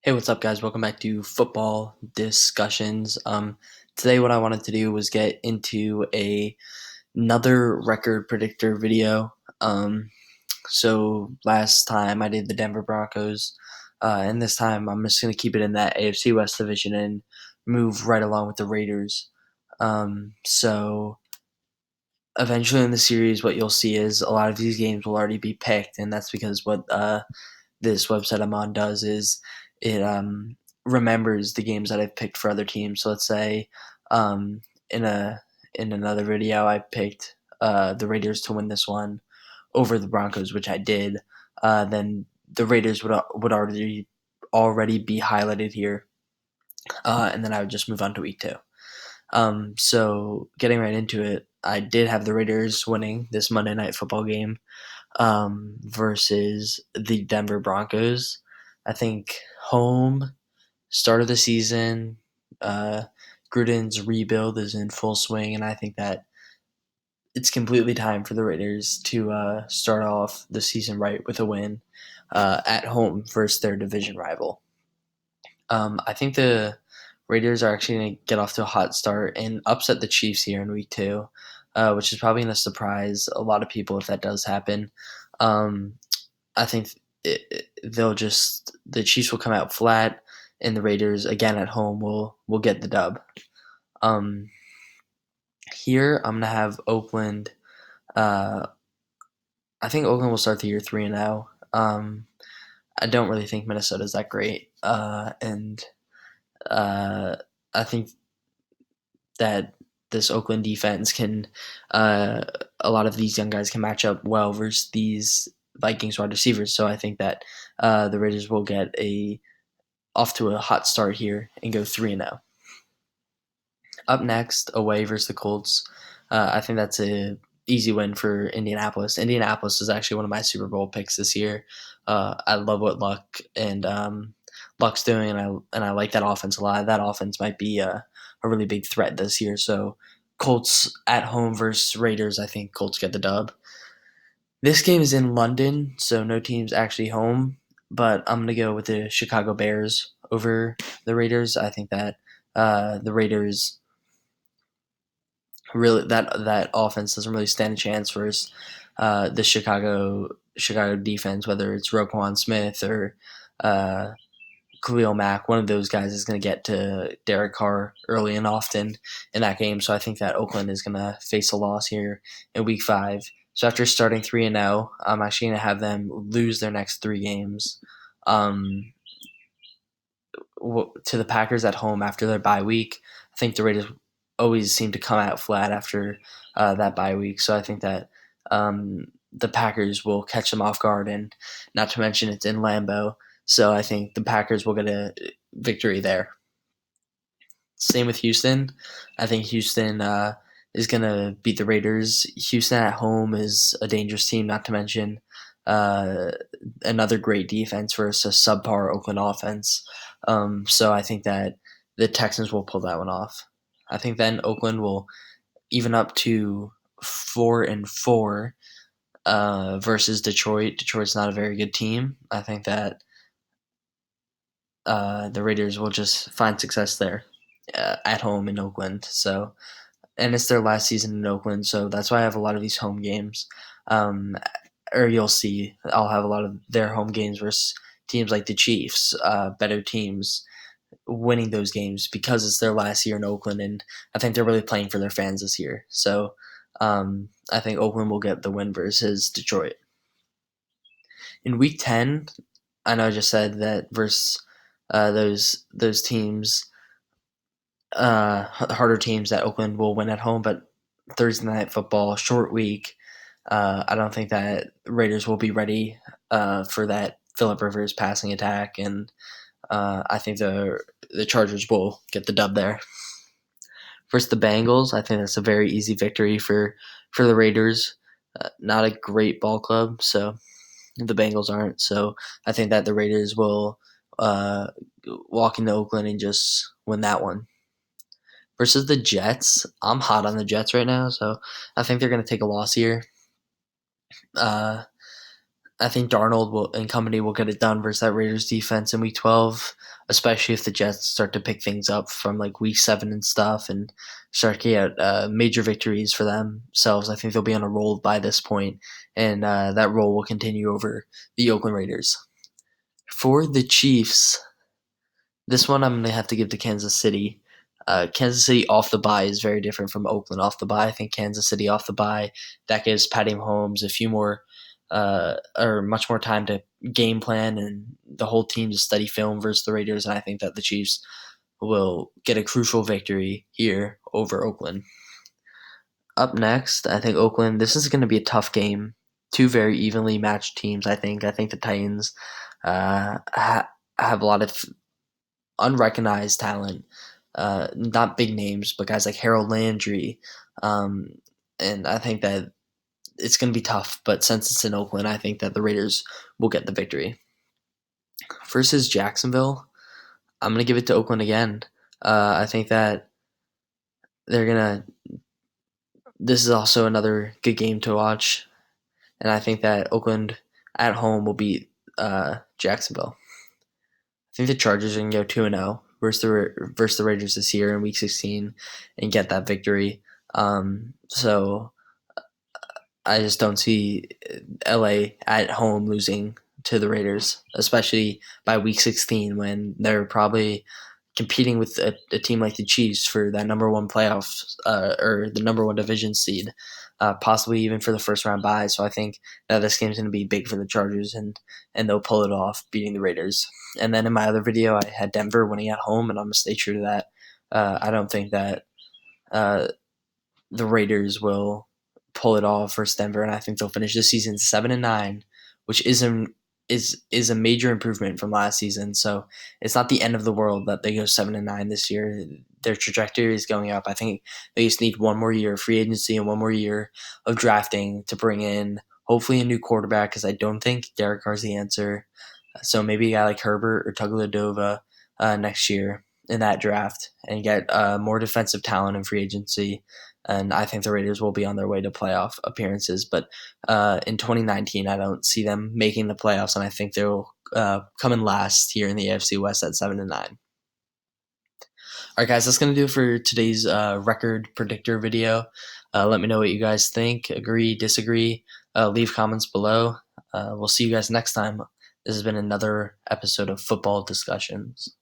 Hey, what's up, guys? Welcome back to football discussions. Today, what I wanted to do was get into another record predictor video. So last time I did the Denver Broncos, and this time I'm just gonna keep it in that AFC West division and move right along with the Raiders. So eventually in the series, what you'll see is a lot of these games will already be picked, and that's because what this website I'm on does is it remembers the games that I've picked for other teams. So let's say um, in another video I picked the Raiders to win this one over the Broncos, which I did. Then the Raiders would already be highlighted here, and then I would just move on to week two. So getting right into it, I did have the Raiders winning this Monday Night Football game versus the Denver Broncos. I think home start of the season. Uh, Gruden's rebuild is in full swing, and I think that it's completely time for the Raiders to start off the season right with a win at home versus their division rival. I think the Raiders are actually going to get off to a hot start and upset the Chiefs here in week two, which is probably going to surprise a lot of people if that does happen. Um, I think the Chiefs will come out flat, and the Raiders again at home will get the dub. Um, Here I'm gonna have Oakland. Uh, I think Oakland will start the year 3-0. I don't really think Minnesota's that great, and uh, I think that this Oakland defense can. Uh, a lot of these young guys can match up well versus these Vikings wide receivers. So I think that the Raiders will get a off to a hot start here and go 3-0. Up next, away versus the Colts. I think that's a easy win for Indianapolis. Indianapolis is actually one of my Super Bowl picks this year. I love what Luck's doing, and I like that offense a lot. That offense might be a really big threat this year. So Colts at home versus Raiders. I think Colts get the dub. This game is in London, so no team's actually home. But I'm gonna go with the Chicago Bears over the Raiders. I think that the Raiders really that offense doesn't really stand a chance versus the Chicago defense, whether it's Roquan Smith or uh, Khalil Mack. One of those guys is going to get to Derek Carr early and often in that game. So I think that Oakland is going to face a loss here in Week 5. So after starting 3-0, I'm actually going to have them lose their next 3 games. Um, to the Packers at home after their bye week. I think the Raiders always seem to come out flat after that bye week. So I think that the Packers will catch them off guard, and not to mention it's in Lambeau. So I think the Packers will get a victory there. Same with Houston. I think Houston is going to beat the Raiders. Houston at home is a dangerous team, not to mention uh, another great defense versus a subpar Oakland offense. So I think that the Texans will pull that one off. I think then Oakland will even up to 4-4 versus Detroit. Detroit's not a very good team. I think that the Raiders will just find success there at home in Oakland. So, and it's their last season in Oakland, so that's why I have a lot of these home games. Um, or you'll see, I'll have a lot of their home games versus teams like the Chiefs, better teams winning those games because it's their last year in Oakland, and I think they're really playing for their fans this year. So I think Oakland will get the win versus Detroit. In Week 10, I know I just said that versus those teams, harder teams that Oakland will win at home, but Thursday night football, short week. I don't think that Raiders will be ready for that Philip Rivers passing attack, and I think the Chargers will get the dub there. Versus the Bengals, I think that's a very easy victory for the Raiders. Not a great ball club, so the Bengals aren't. So I think that the Raiders will uh, walk into Oakland and just win that one. Versus the Jets, I'm hot on the Jets right now, so I think they're going to take a loss here. Uh, I think and company will get it done versus that Raiders defense in Week 12, especially if the Jets start to pick things up from like Week 7 and stuff and start to get major victories for themselves. I think they'll be on a roll by this point, and that roll will continue over the Oakland Raiders. For the Chiefs, this one I'm going to have to give to Kansas City. Kansas City off the bye is very different from Oakland off the bye. I think Kansas City off the bye, that gives Patty Mahomes a few more or much more time to game plan and the whole team to study film versus the Raiders. And I think that the Chiefs will get a crucial victory here over Oakland. Up next, I think Oakland, this is going to be a tough game. Two very evenly matched teams, I think. I think the Titans have a lot of unrecognized talent. Not big names, but guys like Harold Landry. And I think that it's going to be tough, but since it's in Oakland, I think that the Raiders will get the victory. Versus Jacksonville, I'm going to give it to Oakland again. I think that they're going to. This is also another good game to watch, and I think that Oakland at home will beat Jacksonville. I think the Chargers are going to go 2-0 versus the Raiders this year in Week 16 and get that victory. So I just don't see LA at home losing to the Raiders, especially by Week 16 when they're probably competing with a team like the Chiefs for that number one playoff or the number one division seed, possibly even for the first round bye. So I think that this game's going to be big for the Chargers and they'll pull it off, beating the Raiders. And then in my other video, I had Denver winning at home, and I'm going to stay true to that. I don't think that the Raiders will pull it off versus Denver, and I think they'll finish the season 7-9, which is a major improvement from last season. So it's not the end of the world that they go 7-9 this year. Their trajectory is going up. I think they just need one more year of free agency and one more year of drafting to bring in hopefully a new quarterback, because I don't think Derek Carr's the answer. So maybe a guy like Herbert or Tagovailoa next year in that draft and get more defensive talent in free agency. And I think the Raiders will be on their way to playoff appearances. But in 2019, I don't see them making the playoffs, and I think they'll come in last here in the AFC West at 7-9. All right, guys, that's going to do it for today's record predictor video. Let me know what you guys think. Agree, disagree. Leave comments below. We'll see you guys next time. This has been another episode of Football Discussions.